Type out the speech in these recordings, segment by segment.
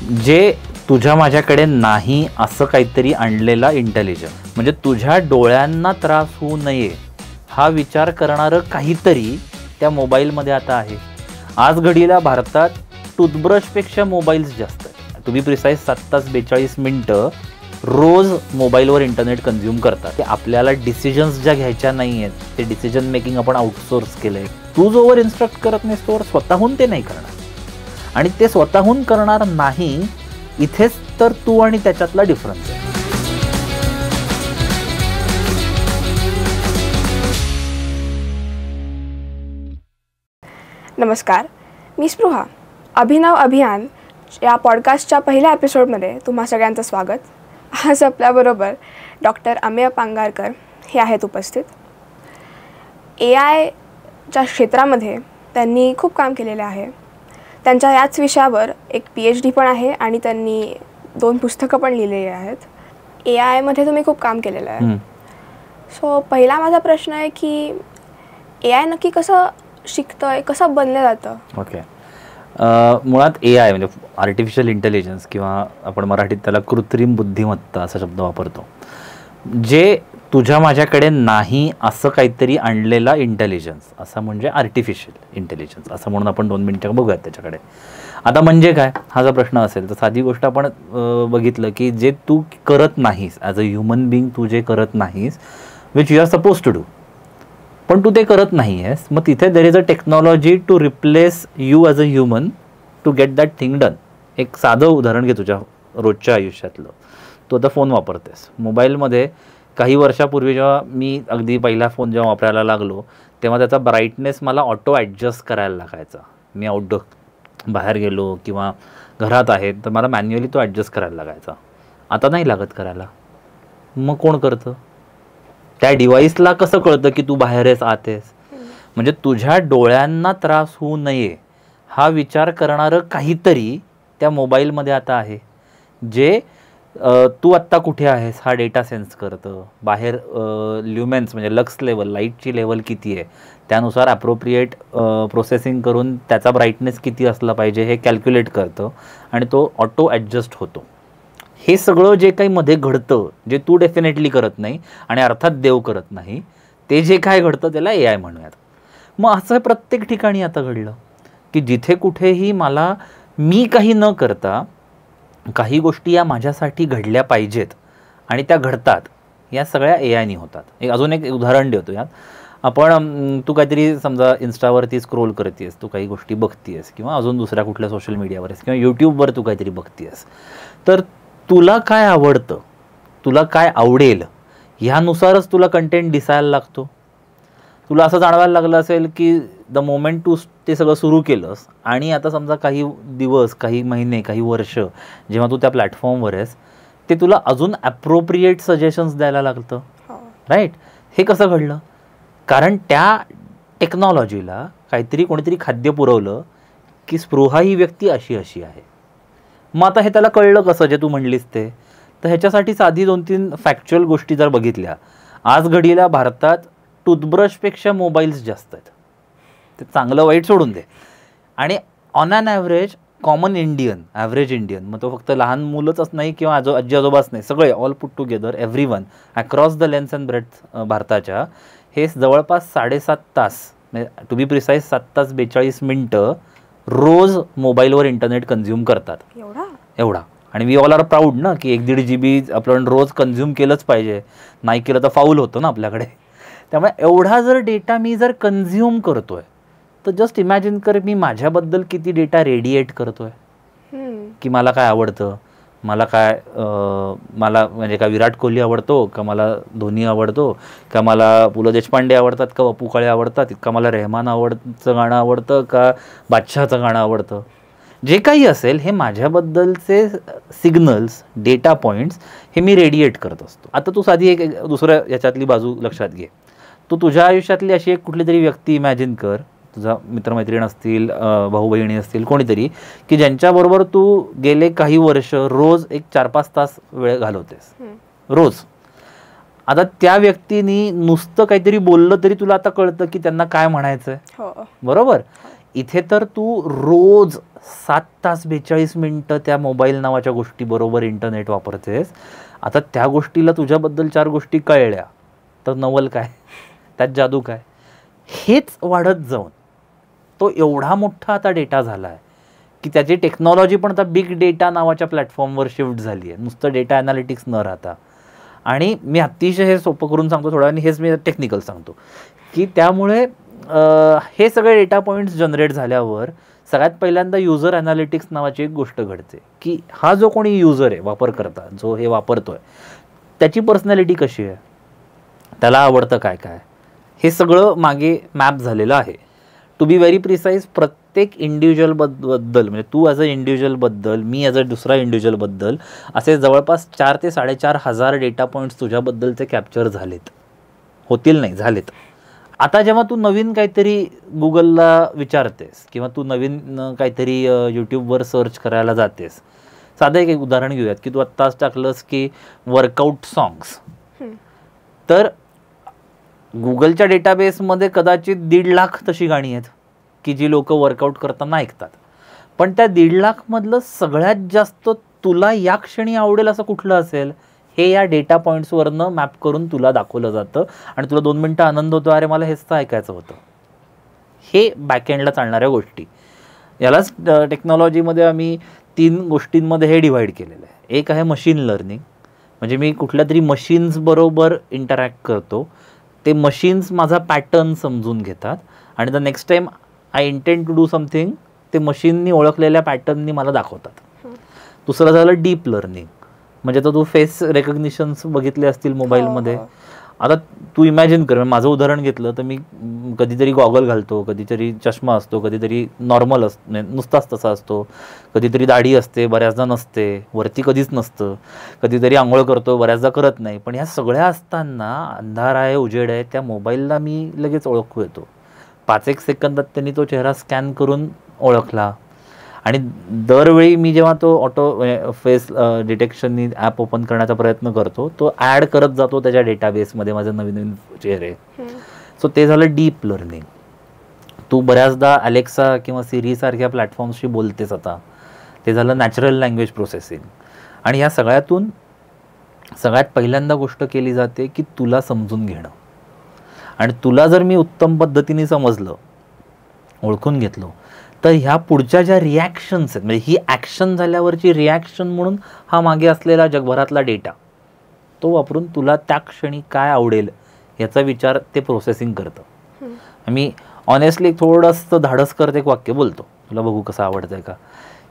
जे तुझ्या माझ्याकडे नाही असं काहीतरी आणलेला इंटेलिजन्स, म्हणजे तुझ्या डोळ्यांना त्रास होऊ नये हा विचार करणारं काहीतरी त्या मोबाईलमध्ये आता आहे. आज घडीला भारतात टूथब्रशपेक्षा मोबाईल्स जास्त आहेत. टू बी प्रिसाईज 7 तास 42 मिनटं रोज मोबाईलवर इंटरनेट कन्झ्युम करतात. ते आपल्याला डिसिजन्स ज्या घ्यायच्या नाही आहेत, ते डिसिजन मेकिंग आपण आउटसोर्स केलं आहे. तू जोवर इन्स्ट्रक्ट करत नाहीस तोवर स्वतःहून ते नाही करणार, आणि ते स्वतःहून करणार नाही. इथेच तर तू आणि त्याच्यातला डिफरन्स आहे. नमस्कार, मी स्पृहा. अभिनव अभियान या पॉडकास्टच्या पहिल्या एपिसोडमध्ये तुम्हा सगळ्यांचं स्वागत. आज आपल्याबरोबर डॉक्टर अमेय पांगारकर हे आहेत उपस्थित. AIच्या क्षेत्रामध्ये त्यांनी खूप काम केलेलं आहे. त्यांच्या याच विषयावर एक PhD पण आहे आणि त्यांनी 2 पुस्तकं पण लिहिलेली आहेत. AIमध्ये तुम्ही खूप काम केलेलं आहे. सो पहिला माझा प्रश्न आहे की AI नक्की कसं शिकतंय, कसं बनलं जातं? ओके, मुळात AI म्हणजे आर्टिफिशियल इंटेलिजन्स किंवा आपण मराठीत त्याला कृत्रिम बुद्धिमत्ता असा शब्द वापरतो. जे तुझ्या माझ्याकडे नाही असं काहीतरी आणलेला इंटेलिजन्स, असा म्हणजे आर्टिफिशियल इंटेलिजन्स असं म्हणून आपण 2 मिनिटं बघूयात त्याच्याकडे. आता म्हणजे काय हा जर प्रश्न असेल तर साधी गोष्ट आपण बघितलं की जे तू करत नाहीस ॲज अ ह्युमन बिईंग, तू जे करत नाहीस which you are suppose to do, पण तू ते करत नाही आहेस, मग तिथे there is a technology to replace you as a human to get that thing done. एक साधं उदाहरण घे तुझ्या रोजच्या आयुष्यातलं. तू आता फोन वापरतेस. मोबाईलमध्ये काही वर्षापूर्वी जेव्हा मी अगदी पहिला फोन जेव्हा वापरायला लागलो तेव्हा त्याचा ब्राईटनेस मला ऑटो ॲडजस्ट करायला लागायचा. मी आउटडोर बाहेर गेलो किंवा घरात आहे तर मला मॅन्युअली तो ॲडजस्ट करायला लागायचा. आता नाही लागत करायला. मग कोण करतं? त्या डिव्हाइसला कसं कळतं की तू बाहेर आहेस, आत आहेस? म्हणजे तुझ्या डोळ्यांना त्रास होऊ नये हा विचार करणारं काहीतरी त्या मोबाईलमध्ये आता आहे. जे तू आत्ता कुठे आहेस हा डेटा सेन्स करतं. बाहेर ल्युमेन्स म्हणजे लक्स लेवल, लाईटची लेवल किती आहे त्यानुसार ॲप्रोप्रिएट प्रोसेसिंग करून त्याचा ब्राईटनेस किती असला पाहिजे हे कॅल्क्युलेट करतं आणि तो ऑटो ॲडजस्ट होतो. हे सगळं जे काही मध्ये घडतं, जे तू डेफिनेटली करत नाही आणि अर्थात देव करत नाही, ते जे काय घडतं त्याला AI म्हणूयात. मग असं प्रत्येक ठिकाणी आता घडलं की जिथे कुठेही मला मी काही न करता काही गोष्टी या माझ्यासाठी घडल्या पाहिजेत आणि त्या घडतात, या सगळ्या AIनी होतात. अजून एक उदाहरण देतो यात. आपण तू काहीतरी समजा इन्स्टावरती स्क्रोल करतेस, तू काही गोष्टी बघतेस किंवा अजून दुसऱ्या कुठल्या सोशल मीडियावर आहेस किंवा यूट्यूबवर तू काहीतरी बघतेस, तर तुला काय आवडतं, तुला काय आवडेल ह्यानुसारच तुला कंटेंट दिसायला लागतो. तुला असं जाणवायला लागलं असेल की द मोमेंट तू ते सगळं सुरू केलंस आणि आता समजा काही दिवस, काही महिने, काही वर्ष जेव्हा तू त्या प्लॅटफॉर्मवर आहेस ते तुला अजून ॲप्रोप्रिएट सजेशन्स द्यायला लागतं, राईट? हे कसं घडलं? कारण त्या टेक्नॉलॉजीला काहीतरी कोणीतरी खाद्य पुरवलं की स्पृहा ही व्यक्ती अशी अशी आहे. मग आता हे त्याला कळलं कसं, जे तू म्हणलीस ते? तर ह्याच्यासाठी साधी 2-3 फॅक्च्युअल गोष्टी जर बघितल्या, आज घडीला भारतात टूथब्रशपेक्षा मोबाईल्स जास्त आहेत. ते चांगलं वाईट सोडून दे. आणि on an average common Indian, average Indian, मग तो फक्त लहान मुलंच नाही किंवा आजी आजोबाच नाही, सगळे all put together everyone across the length and breadth भारताच्या हे जवळपास 7.5 तास, म्हणजे टू बी प्रिसाईज 7 तास 42 मिनटं रोज मोबाईलवर इंटरनेट कन्झ्युम करतात. एवढा. आणि वी ऑल आर प्राऊड ना की 1-1.5 GB आपण रोज कन्झ्युम केलंच पाहिजे. नाही केलं तर फाऊल होतं ना आपल्याकडे. त्यामुळे एवढा जर डेटा मी जर कन्झ्युम करतोय तर जस्ट इमॅजिन कर मी माझ्याबद्दल किती डेटा रेडिएट करतोय. की मला काय आवडतं, मला म्हणजे का विराट कोहली आवडतो का, मला धोनी आवडतो का, मला पु ल देशपांडे आवडतात का, बापू काळे आवडतात का, मला रेहमान गाणं आवडतं का, बादशहाचं गाणं आवडतं, जे काही असेल हे माझ्याबद्दलचे सिग्नल्स, डेटा पॉईंट्स हे मी रेडिएट करत असतो. आता तू साधी एक दुसऱ्या याच्यातली बाजू लक्षात घे. तू तुझ्या आयुष्यातली अशी एक कुठली तरी व्यक्ती इमॅजिन कर, तुझा मित्रमैत्रीण असतील, भाऊ बहिणी असतील, कोणीतरी की ज्यांच्याबरोबर तू गेले काही वर्ष रोज एक 4-5 तास वेळ घालवतेस रोज. आता त्या व्यक्तीनी नुसतं काहीतरी बोललं तरी तुला आता कळतं की त्यांना काय म्हणायचं आहे, बरोबर? इथे तर तू रोज 7 तास 42 मिनटं त्या मोबाईल नावाच्या गोष्टीबरोबर इंटरनेट वापरतेस. आता त्या गोष्टीला तुझ्याबद्दल 4 गोष्टी कळल्या तर नवल काय, त्यात जादू काय. हेच वाढत जाऊन तो एवढा मोठा आता डेटा झाला आहे की त्याची टेक्नॉलॉजी पण आता बिग डेटा नावाच्या प्लॅटफॉर्मवर शिफ्ट झाली आहे, नुसतं डेटा ॲनालिटिक्स न राहता. आणि मी अतिशय हे सोपं करून सांगतो थोडं, आणि हेच मी टेक्निकल सांगतो की त्यामुळे हे सगळे डेटा पॉईंट्स जनरेट झाल्यावर सगळ्यात पहिल्यांदा युजर ॲनालिटिक्स नावाची एक गोष्ट घडते की हा जो कोणी युजर आहे, वापरकर्ता जो हे वापरतोय, त्याची पर्सनॅलिटी कशी आहे, त्याला आवडतं काय काय, हे सगळं मागे मॅप झालेलं आहे. टू बी व्हेरी प्रिसाईज, प्रत्येक इंडिव्हिज्युअलबद्दल म्हणजे तू as a इंडिव्हिज्युअलबद्दल, me as a दुसरा इंडिव्हिज्युअलबद्दल असे जवळपास 4 ते 4,500 डेटा पॉईंट्स तुझ्याबद्दलचे कॅप्चर झालेत, होतील नाही झालेत. आता जेव्हा तू नवीन काहीतरी गुगलला विचारतेस किंवा तू नवीन काहीतरी यूट्यूबवर सर्च करायला जातेस, साधं एक उदाहरण घेऊयात की तू आत्ताच टाकलंस की वर्कआउट सॉंग्स, तर गुगलच्या डेटाबेसमध्ये कदाचित 1.5 लाख तशी गाणी आहेत की जी लोक वर्कआउट करताना ऐकतात. पण त्या 1.5 लाखमधलं सगळ्यात जास्त तुला या क्षणी आवडेल असं कुठलं असेल, हे या डेटा पॉईंट्सवरनं मॅप करून तुला दाखवलं जातं आणि तुला 2 मिनटं आनंद होतो, अरे मला हेच तर ऐकायचं होतं. हे बॅकएंडला चालणाऱ्या गोष्टी. यालाच टेक्नॉलॉजीमध्ये आम्ही 3 गोष्टींमध्ये हे डिव्हाइड केलेलं आहे. एक आहे मशीन लर्निंग, म्हणजे मी कुठल्या तरी मशीन्सबरोबर इंटरॅक्ट करतो, ते मशीन्स माझा पॅटर्न समजून घेतात आणि the next time I intend to do something, ते मशीननी ओळखलेल्या पॅटर्ननी मला दाखवतात. दुसरं झालं डीप लर्निंग, म्हणजे तर तू फेस रेकग्निशन्स बघितले असतील मोबाईलमध्ये. आता तू इमॅजिन कर, माझं उदाहरण घेतलं तर मी कधीतरी गॉगल घालतो, कधीतरी चष्मा असतो, कधीतरी नॉर्मल नुसताच तसा असतो, कधीतरी दाढी असते, बऱ्याचदा नसते, वरती कधीच नसतं, कधीतरी आंघोळ करतो, बऱ्याचदा करत नाही. पण ह्या सगळ्या असताना अंधार आहे, उजेड आहे, त्या मोबाईलला मी लगेच ओळखू येतो. 5-1 सेकंदात त्यांनी तो चेहरा स्कॅन करून ओळखला. आणि दरवेळी मी जेव्हा तो ऑटो फेस डिटेक्शननी ॲप ओपन करण्याचा प्रयत्न करतो, तो ॲड करत जातो त्याच्या डेटाबेसमध्ये माझे नवीन नवीन चेहरे. सो ते झालं डीप लर्निंग. तू बऱ्याचदा अलेक्सा किंवा सिरीसारख्या प्लॅटफॉर्म्सशी बोलतेस आता, ते झालं नॅचरल लँग्वेज प्रोसेसिंग. आणि या सगळ्यातून सगळ्यात पहिल्यांदा गोष्ट केली जाते की तुला समजून घेणं. आणि तुला जर मी उत्तम पद्धतीने समजलं, ओळखून घेतलो, तर ह्या पुढच्या ज्या रिॲक्शन्स आहेत, म्हणजे ही ॲक्शन झाल्यावरची रिॲक्शन म्हणून हा मागे असलेला जगभरातला डेटा, तो वापरून तुला त्या क्षणी काय आवडेल याचा विचार ते प्रोसेसिंग करतं. मी ऑनेस्टली थोडंसं धाडस करत एक वाक्य बोलतो, तुला बघू कसं आवडतंय का,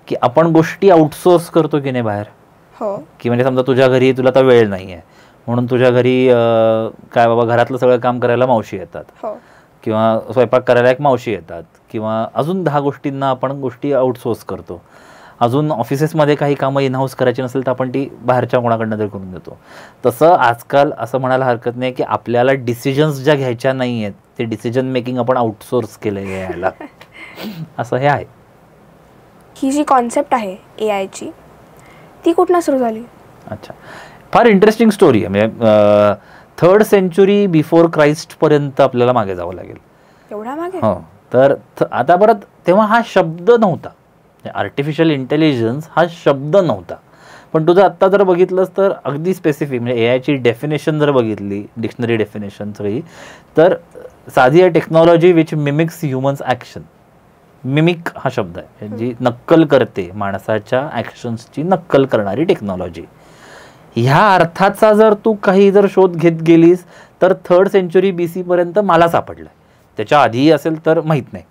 की आपण गोष्टी आउटसोर्स करतो की नाही बाहेर. की म्हणजे समजा तुझ्या घरी तुला आता वेळ नाही आहे म्हणून तुझ्या घरी काय बाबा घरातलं सगळं काम करायला मावशी येतात किंवा स्वयंपाक करायला एक मावशी येतात किंवा अजून 10 गोष्टींना आपण गोष्टी आउटसोर्स करतो. अजून ऑफिसेसमध्ये काही कामं इन हाऊस करायची नसेल तर आपण ती बाहेरच्या कोणाकडनं तरी करून देतो. तसं आजकाल असं म्हणायला हरकत नाही की आपल्याला डिसिजन्स ज्या घ्यायच्या नाही आहेत ते डिसिजन मेकिंग आपण आउटसोर्स केलं आहे यायला. असं हे आहे. ही जी कॉन्सेप्ट आहे AIची ती कुठनं सुरू झाली? अच्छा, फार इंटरेस्टिंग स्टोरी आहे. म्हणजे 3rd सेंचुरी बिफोर क्राइस्टपर्यंत आपल्याला मागे जावं लागेल. एवढा मागे? हो. तर आता परत तेव्हा हा शब्द नव्हता, आर्टिफिशियल इंटेलिजन्स हा शब्द नव्हता. पण तुझं आत्ता जर बघितलंस तर अगदी स्पेसिफिक म्हणजे AIची डेफिनेशन जर बघितली, डिक्शनरी डेफिनेशन सगळी, तर साधी आहे technology which mimics humans action. Mimic हा शब्द आहे, जी नक्कल करते, माणसाच्या ॲक्शन्सची नक्कल करणारी टेक्नॉलॉजी. ह्या अर्थाचा जर तू काही जर शोध घेत गेलीस तर 3rd सेंचुरी BC पर्यंत मला सापडलं. त्याच्या आधीही असेल तर माहीत नाही.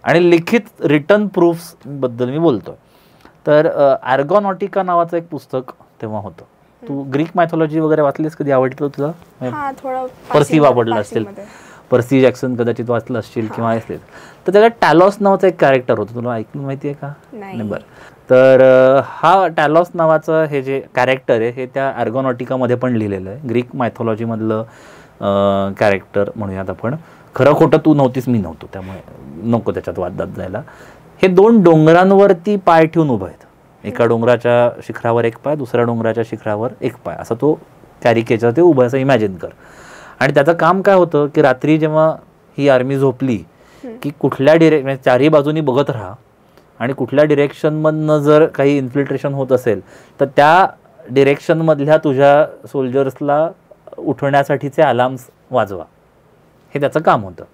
आणि लिखित रिटर्न प्रूफ्सबद्दल मी बोलतो तर ॲर्गॉनॉटिका नावाचं एक पुस्तक तेव्हा होतं. तू ग्रीक मायथॉलॉजी वगैरे वाचलीस कधी? आवडलं तुला? पर्सी वापरलं असेल, पर्सी जॅक्सन कदाचित वाचलं असशील किंवा असेल. तर त्याच्यात टॅलॉस नावाचं एक कॅरेक्टर होतं, तुला ऐकून माहिती आहे का? नाही. बरं. तर हा टॅलॉस नावाचं हे जे कॅरेक्टर आहे हे त्या ॲर्गॉनॉटिकामध्ये पण लिहिलेलं आहे. ग्रीक मायथॉलॉजीमधलं कॅरेक्टर म्हणूयात आपण. खरं खोटं तू नव्हतीस, मी नव्हतो, त्यामुळे नको त्याच्यात वादात जायला. हे 2 डोंगरांवरती पाय ठेवून उभं आहेत. एका डोंगराच्या शिखरावर एक पाय, दुसऱ्या डोंगराच्या शिखरावर एक पाय, असा तो कॅरिकेचर ते उभं असं इमॅजिन कर. आणि त्याचं काम काय होतं की रात्री जेव्हा ही आर्मी झोपली की कुठल्या म्हणजे चारही बाजूनी बघत राहा आणि कुठल्या डिरेक्शनमधनं जर काही इन्फिल्ट्रेशन होत असेल तर त्या डिरेक्शनमधल्या तुझ्या सोल्जर्सला उठवण्यासाठीचे अलार्म्स वाजवा, हे त्याचं काम होतं.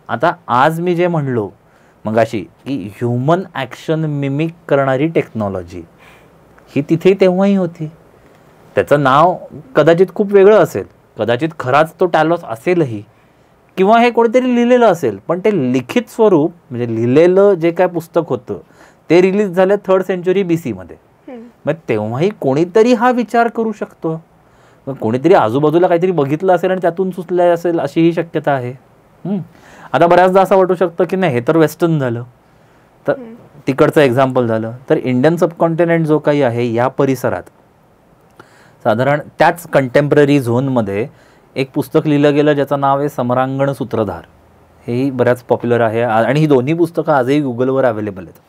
आता आज मी जे म्हणलो मगाशी की ह्युमन ॲक्शन मिमिक करणारी टेक्नॉलॉजी ही तिथे तेव्हाही होती. त्याचं नाव कदाचित खूप वेगळं असेल, कदाचित खराच तो टॅलोस असेलही, किंवा हे कोणीतरी लिहिलेलं असेल, पण ते लिखित स्वरूप म्हणजे लिहिलेलं जे काय पुस्तक होतं ते रिलीज झालं 3rd सेंचुरी BC मध्ये. मग तेव्हाही कोणीतरी हा विचार करू शकतो, मग कोणीतरी आजूबाजूला काहीतरी बघितलं असेल आणि त्यातून सुचलं असेल अशीही शक्यता आहे. आता बऱ्याचदा असं वाटू शकतं की नाही हे तर वेस्टर्न झालं, तर तिकडचं एक्झाम्पल झालं. तर इंडियन सबकॉन्टिनेंट जो काही आहे या परिसरात साधारण त्याच कंटेम्पररी झोनमध्ये एक पुस्तक लिहिलं गेलं ज्याचं नाव आहे समरांगण सूत्रधार. हेही बऱ्याच पॉप्युलर आहे आणि ही दोन्ही पुस्तकं आजही गुगलवर अवेलेबल आहेत.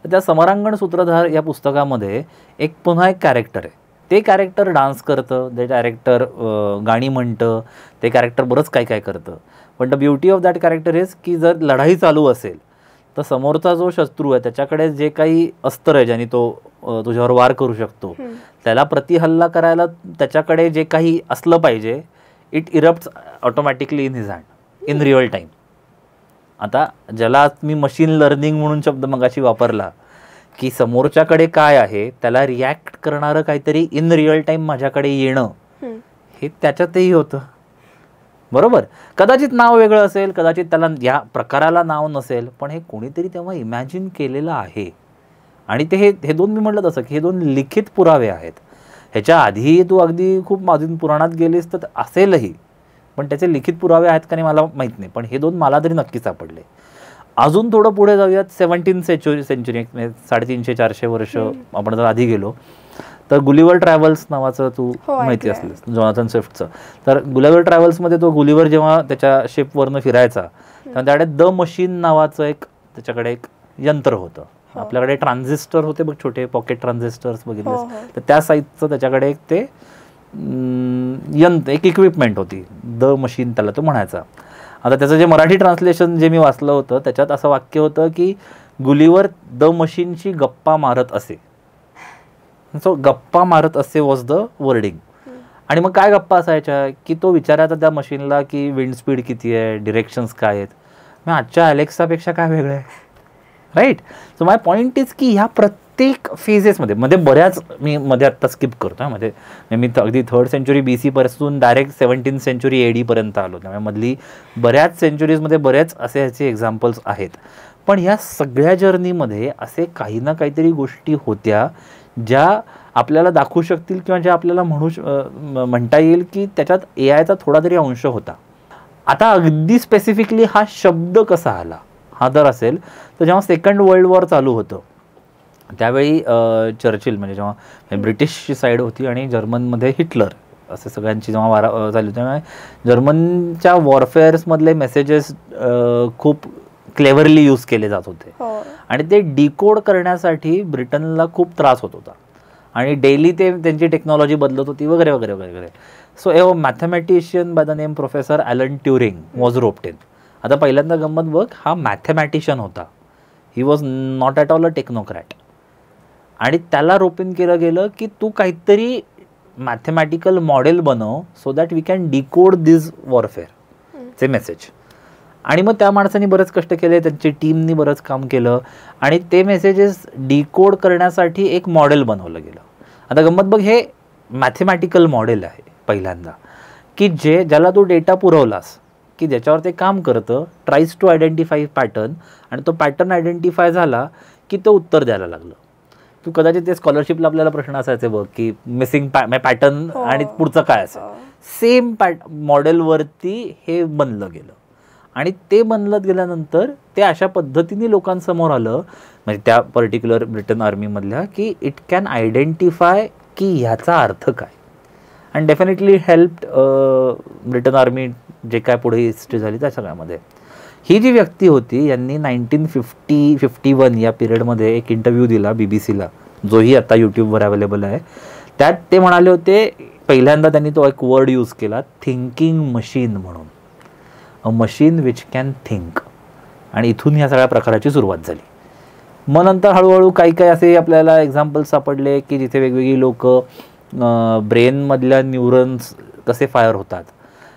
तर त्या समरांगण सूत्रधार या पुस्तकामध्ये पुन्हा एक कॅरेक्टर आहे. ते कॅरेक्टर डान्स करतं, ते कॅरेक्टर गाणी म्हणतं, ते कॅरेक्टर बरंच काय काय करतं. पण the beauty of that character is की जर लढाई चालू असेल तर समोरचा जो शत्रू आहे त्याच्याकडे जे काही अस्त्र आहे ज्याने तो तुझ्यावर वार करू शकतो, त्याला प्रतिहल्ला करायला त्याच्याकडे जे काही असलं पाहिजे it erupts automatically in his hand in real time. आता ज्याला मी मशीन लर्निंग म्हणून शब्द मगाशी वापरला की समोरच्याकडे काय आहे त्याला रिॲक्ट करणारं काहीतरी इन रिअल टाईम माझ्याकडे येणं, हे त्याच्यातही होतं. बरोबर, कदाचित नाव वेगळं असेल, कदाचित त्याला या प्रकाराला नाव नसेल, पण हे कोणीतरी तेव्हा इमॅजिन केलेलं आहे. आणि ते हे दोन मी म्हटलं तसं की हे 2 लिखित पुरावे आहेत. ह्याच्या आधी तू अगदी खूप अजून पुराणात गेलीस तर असेलही, पण त्याचे लिखित पुरावे आहेत का नाही मला माहीत नाही, पण हे 2 मला तरी नक्की सापडले. अजून थोडं पुढे जाऊयात 17th सेंचुरी 350-400 वर्ष आपण जर आधी गेलो तर गुलिव्हर ट्रॅव्हल्स नावाचं तू माहिती असलेस, जोनाथन स्विफ्टचं. तर गुलिव्हर ट्रॅव्हल्समध्ये तो गुलिव्हर जेव्हा त्याच्या शिपवरनं फिरायचा तेव्हा त्याकडे द मशीन नावाचं त्याच्याकडे एक यंत्र होतं. आपल्याकडे ट्रान्झिस्टर होते बघ, छोटे पॉकेट ट्रान्झिस्टर्स बघितले, तर त्या साईजचं त्याच्याकडे ते यंत्र, एक इक्विपमेंट होती, द मशीन त्याला तो म्हणायचा. आता त्याचं जे मराठी ट्रान्सलेशन जे मी वाचलं होतं त्याच्यात असं वाक्य होतं की गुलिव्हर द मशीनशी गप्पा मारत असे. सो गप्पा मारत असे वॉज द वर्डिंग. आणि मग काय गप्पा असायच्या की तो विचारायचा त्या मशीनला की विंड स्पीड किती आहे, डिरेक्शन्स काय आहेत. मग आजच्या अलेक्सापेक्षा काय वेगळं आहे, right. So my point is की ह्या प्रत्येक फेजेसमध्ये बऱ्याच मी मध्ये आत्ता स्किप करतो मध्ये, मी अगदी 3rd सेंचुरी BC पासून डायरेक्ट 17th सेंचुरी AD पर्यंत आलो. त्यामुळे मधली बऱ्याच सेंचुरीजमध्ये बरेच असे ह्याचे एक्झाम्पल्स आहेत. पण ह्या सगळ्या जर्नीमध्ये असे काही ना काहीतरी गोष्टी होत्या ज्या आपल्याला दाखवू शकतील किंवा ज्या आपल्याला म्हणता येईल की त्याच्यात AIचा थोडा तरी अंश होता. आता अगदी स्पेसिफिकली हा शब्द कसा आला हा जर असेल तर जेव्हा 2nd वर्ल्ड वॉर चालू होतं त्यावेळी चर्चिल म्हणजे जेव्हा ब्रिटिशची साईड होती आणि जर्मनमध्ये हिटलर, असे सगळ्यांची जेव्हा वारा झाली त्यामुळे जर्मनच्या वॉरफेअर्समधले मेसेजेस खूप क्लेव्हरली यूज केले जात होते आणि ते डिकोड करण्यासाठी ब्रिटनला खूप त्रास होत होता आणि डेली ते त्यांची टेक्नॉलॉजी बदलत होती वगैरे वगैरे वगैरे. So a mathematician by the name professor Alan Turing was roped in. आता पहिल्यांदा गंमत बघ, हा मॅथमॅटिशियन होता, he was not at all a technocrat. आणि त्याला रोप इन केलं गेलं की तू काहीतरी मॅथमॅटिकल मॉडेल बनव so that we can decode this वॉरफेअरचे मेसेज. आणि मग त्या माणसांनी बरेच कष्ट केले, त्यांची टीमनी बरंच काम केलं आणि ते मेसेजेस डिकोड करण्यासाठी एक मॉडेल बनवलं गेलं. आता गंमत बघ, हे मॅथमॅटिकल मॉडेल आहे पहिल्यांदा की ज्याला तू डेटा पुरवलास की ज्याच्यावर ते काम करतं, ट्राईज टू आयडेंटिफाय पॅटर्न, आणि तो पॅटर्न आयडेंटिफाय झाला की तो उत्तर द्यायला लागलं. तू कदाचित ते स्कॉलरशिपला आपल्याला प्रश्न असायचे बघ की मिसिंग पॅटर्न आणि पुढचं काय असेल, सेम मॉडेलवरती हे बनलं गेलं. आणि ते बनलत गेल्यानंतर ते अशा पद्धतीने लोकांसमोर आलं म्हणजे त्या पर्टिक्युलर ब्रिटन आर्मीमधल्या की इट कॅन आयडेंटिफाय की ह्याचा अर्थ काय. And definitely helped Britain army जे काय पुढे हिस्ट्री झाली त्या सगळ्यामध्ये. ही जी व्यक्ती होती यांनी 1950-51 या पिरियडमध्ये एक इंटरव्ह्यू दिला BBC ला, जोही आता यूट्यूबवर अवेलेबल आहे. त्यात ते म्हणाले होते, पहिल्यांदा त्यांनी तो एक वर्ड यूज केला, थिंकिंग मशीन म्हणून, अ मशीन विच कॅन थिंक. आणि इथून ह्या सगळ्या प्रकाराची सुरुवात झाली. मग नंतर हळूहळू काही काही असे आपल्याला एक्झाम्पल्स सापडले की जिथे वेगवेगळी लोक ब्रेनमधल्या न्यूरन्स कसे फायर होतात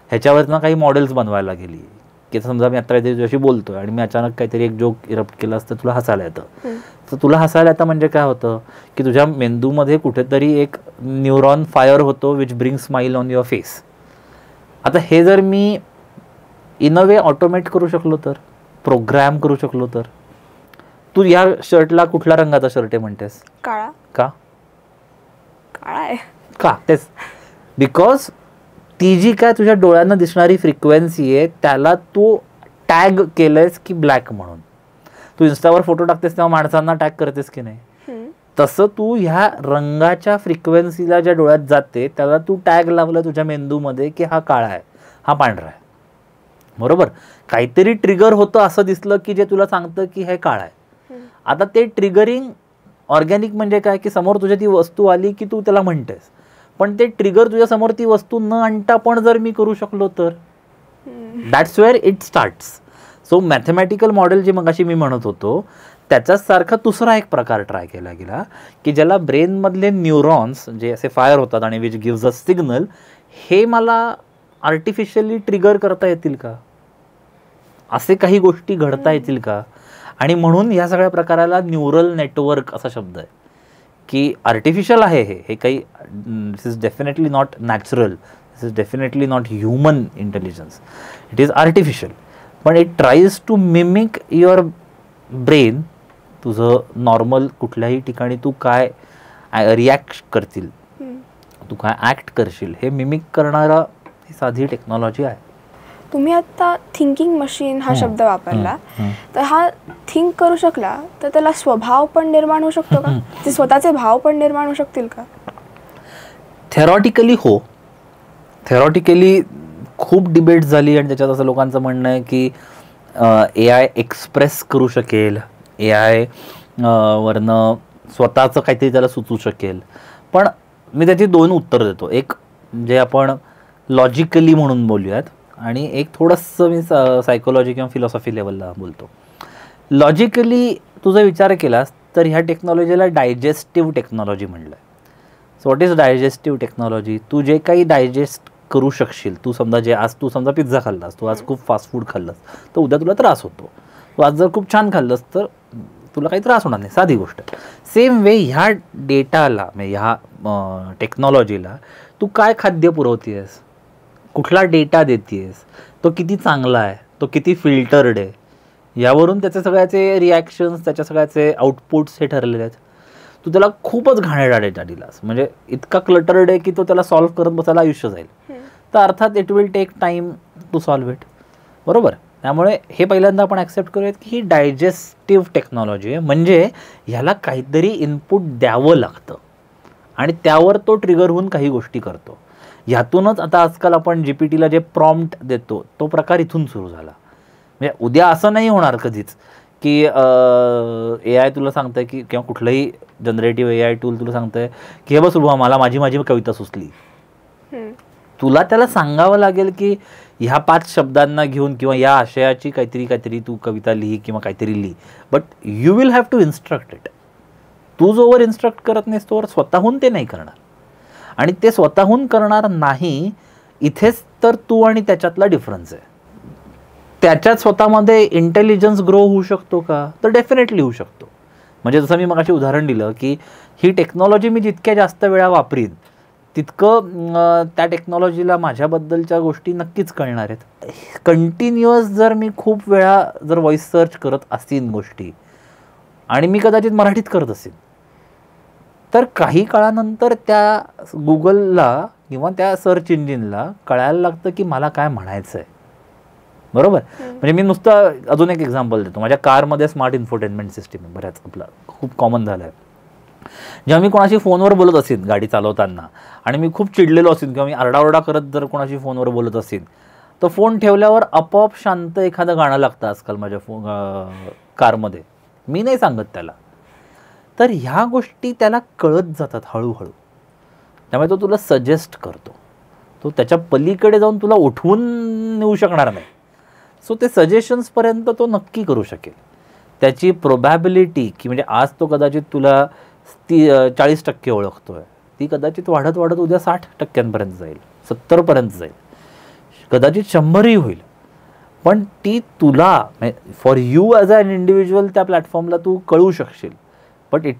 ह्याच्यावरनं काही मॉडेल्स बनवायला गेली. की समजा मी आता काहीतरी तुझ्याशी बोलतोय आणि मी अचानक काहीतरी एक जोक इरप्ट केला असतं तुला हसायला येतं. तर तुला हसायला येतं म्हणजे काय होतं की तुझ्या मेंदूमध्ये कुठेतरी एक न्यूरॉन फायर होतो which bring smile on your face. आता हे जर मी इन अ वे ऑटोमेट करू शकलो तर, प्रोग्रॅम करू शकलो तर. तू या शर्टला कुठल्या रंगाचा शर्ट आहे म्हणतेस? काळा. का? काळा आहे का? तेच बिकॉज ती जी काय तुझ्या डोळ्यांना दिसणारी फ्रिक्वेन्सी आहे त्याला तू टॅग केलंयस की ब्लॅक म्हणून. तू इन्स्टावर फोटो टाकतेस तेव्हा माणसांना टॅग करतेस की नाही, तसं तू ह्या रंगाच्या फ्रिक्वेन्सीला ज्या डोळ्यात जाते त्याला तू टॅग लावलं तुझ्या मेंदूमध्ये की हा काळा आहे, हा पांढरा आहे. बरोबर. काहीतरी ट्रिगर होतं असं दिसलं की जे तुला सांगतं की हे काळा आहे. आता ते ट्रिगरिंग ऑर्गॅनिक म्हणजे काय की समोर तुझ्या ती वस्तू आली की तू त्याला म्हणतेस, पण ते ट्रिगर तुझ्या समोर ती वस्तू न आणता पण जर मी करू शकलो तर that's where it starts. So mathematical model जे मगाशी मी म्हणत होतो त्याच्याच सारखा दुसरा एक प्रकार ट्राय केला गेला की ज्याला ब्रेनमधले न्यूरॉन्स जे असे फायर होतात आणि विच गिव्ज अ सिग्नल, हे मला आर्टिफिशियली ट्रिगर करता येतील का, असे काही गोष्टी घडता येतील का. आणि म्हणून ह्या सगळ्या प्रकाराला न्यूरल नेटवर्क असा शब्द आहे की आर्टिफिशियल आहे. हे काही this is definitely not natural, this is definitely not human intelligence, it is artificial. पण it tries to mimic your brain. तुझं नॉर्मल कुठल्याही ठिकाणी तू काय रिॲक्ट करतील, तू काय ॲक्ट करशील हे मिमिक करणारा ही साधी टेक्नॉलॉजी आहे. तुम्ही आता थिंकिंग मशीन हा शब्द वापरला, तर हा थिंक करू शकला तर त्याला स्वभाव पण निर्माण होऊ शकतो का? ते स्वतःचे भाव पण निर्माण होऊ शकतील का? थेरॉटिकली हो. थेरॉटिकली खूप डिबेट झाली आणि त्याच्यात असं लोकांचं म्हणणं आहे की AI एक्सप्रेस करू शकेल, AI वरनं स्वतःचं काहीतरी त्याला सुचू शकेल. पण मी त्याची दोन उत्तर देतो. एक जे आपण लॉजिकली म्हणून बोलूयात आणि एक थोडंसं मी सायकोलॉजी किंवा फिलॉसॉफी लेवलला बोलतो. लॉजिकली तुझा विचार केलास तर ह्या टेक्नॉलॉजीला डायजेस्टिव्ह टेक्नॉलॉजी म्हणलं आहे. So what is digestive technology? तू जे काही डायजेस्ट करू शकशील, तू समजा जे आज तू समजा पिझ्झा खाल्लास, तू आज खूप फास्ट फूड खाल्लंस तर उद्या तुला त्रास होतो. तू आज जर खूप छान खाल्लंस तर तुला काही त्रास होणार नाही, साधी गोष्ट. सेम वे ह्या डेटाला म्हणजे ह्या टेक्नॉलॉजीला तू काय खाद्य पुरवतेस, कुठला डेटा देतेस, तो किती चांगला आहे, तो किती फिल्टर्ड आहे, यावरून त्याचे सगळ्याचे रिॲक्शन्स, त्याच्या सगळ्याचे आउटपुट्स हे ठरलेले आहेत. तू त्याला खूपच घाणेरडा डेटा दिलास म्हणजे इतका क्लटर्ड आहे की तो त्याला सॉल्व्ह करत बसायला आयुष्य जाईल, तर अर्थात it will take time to solve it. बरोबर. त्यामुळे हे पहिल्यांदा आपण ॲक्सेप्ट करूयात की ही डायजेस्टिव्ह टेक्नॉलॉजी आहे, म्हणजे ह्याला काहीतरी इनपुट द्यावं लागतं आणि त्यावर तो ट्रिगर होऊन काही गोष्टी करतो. ह्यातूनच आता आजकाल आपण GPTला जे प्रॉम्प्ट देतो तो प्रकार इथून सुरू झाला. म्हणजे उद्या असं नाही होणार कधीच की AI तुला सांगतंय की किंवा कुठलंही जनरेटिव्ह AI टूल तुला सांगतंय की हे बस रुबा मला माझी कविता सुचली. तुला त्याला सांगावं लागेल की ह्या 5 शब्दांना घेऊन किंवा या आशयाची काहीतरी तू कविता लिही किंवा काहीतरी लिही, but you will have to instruct it. तू जोवर इन्स्ट्रक्ट करत नाहीस तोवर स्वतःहून ते नाही करणार. आणि ते स्वतःहून करणार नाही, इथेच तर तू आणि त्याच्यातला डिफरन्स आहे. त्याच्यात स्वतःमध्ये इंटेलिजन्स ग्रो होऊ शकतो का? तर डेफिनेटली होऊ शकतो. म्हणजे जसं मी मगाशी उदाहरण दिलं की ही टेक्नॉलॉजी मी जितक्या जास्त वेळा वापरीन तितकं त्या टेक्नॉलॉजीला माझ्याबद्दलच्या गोष्टी नक्कीच कळणार आहेत. कंटिन्युअस जर मी खूप वेळा जर व्हॉइस सर्च करत असेन गोष्टी आणि मी कदाचित मराठीत करत असेन, तर काही काळानंतर त्या गुगलला किंवा त्या सर्च इंजिनला कळायला लागतं की मला काय म्हणायचं आहे. बरोबर. म्हणजे मी नुसतं अजून एक एक्झाम्पल देतो. माझ्या कारमध्ये स्मार्ट इन्फोटेनमेंट सिस्टीम आहे, बऱ्याच आपला खूप कॉमन झालं आहे. जेव्हा मी कोणाशी फोनवर बोलत असेन गाडी चालवताना आणि मी खूप चिडलेलो असेन किंवा मी आरडाओरडा करत जर कोणाशी फोनवर बोलत असेन तर फोन ठेवल्यावर आपोआप शांत एखादं गाणं लागतं आजकाल माझ्या कारमध्ये. मी नाही सांगत त्याला. तर ह्या गोष्टी त्याला कळत जातात हळूहळू. त्यामुळे तो तुला सजेस्ट करतो. तो त्याच्या पलीकडे जाऊन तुला उठवून नेऊ शकणार नाही. सो ते सजेशन्सपर्यंत तो नक्की करू शकेल. त्याची प्रोबॅबिलिटी की म्हणजे आज तो कदाचित तुला 40% ओळखतोय, ती कदाचित वाढत वाढत उद्या 60% जाईल, 70% जाईल, कदाचित 100ही होईल. पण ती तुला for you as an individual त्या प्लॅटफॉर्मला तू कळू शकशील, but it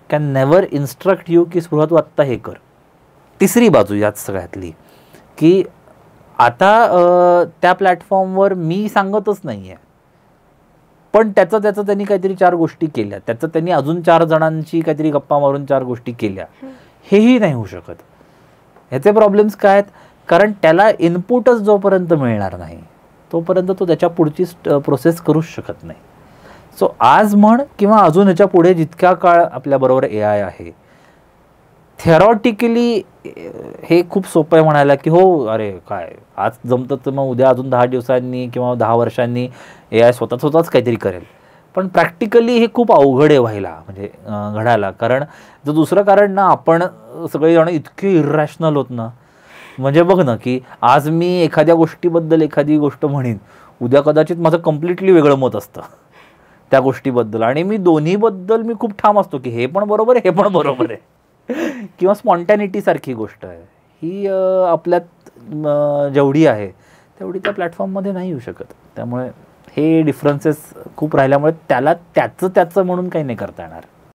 can never instruct you की स्पृहा तू आत्ता हे कर. तिसरी बाजू यात सगळ्यातली की आता त्या प्लॅटफॉर्मवर मी सांगतच नाही आहे, पण त्याचं त्यांनी काहीतरी 4 गोष्टी केल्या, त्यांनी अजून 4 जणांची काहीतरी गप्पा मारून 4 गोष्टी केल्या, हेही नाही होऊ शकत. ह्याचे प्रॉब्लेम्स काय आहेत? कारण त्याला इनपुटच जोपर्यंत मिळणार नाही तोपर्यंत तो त्याच्या पुढची प्रोसेस करूच शकत नाही. सो आज म्हण किंवा अजून ह्याच्या पुढे जितक्या काळ आपल्याबरोबर AI आहे, थेरॉटिकली हे खूप सोपं आहे म्हणायला की हो अरे काय आज जमतं तर मग उद्या अजून 10 दिवसांनी किंवा 10 वर्षांनी AI स्वतःच काहीतरी करेल. पण प्रॅक्टिकली हे खूप अवघड आहे व्हायला, म्हणजे घडायला. कारण जर दुसरं कारण ना, आपण सगळेजण इतके इरॅशनल होत ना, म्हणजे बघ ना की आज मी एखाद्या गोष्टीबद्दल एखादी गोष्ट म्हणेन, उद्या कदाचित माझं कम्प्लिटली वेगळं मत असतं त्या गोष्टीबद्दल, आणि मी दोन्हीबद्दल मी खूप ठाम असतो की हे पण बरोबर आहे, हे पण बरोबर आहे. किंवा स्पॉन्टॅनिटी सारखी गोष्ट आहे ही आपल्यात जेवढी आहे तेवढी त्या प्लॅटफॉर्ममध्ये नाही येऊ शकत. त्यामुळे हे डिफरन्सेस खूप राहिल्यामुळे त्याला त्याचं म्हणून काही नाही करता येणार.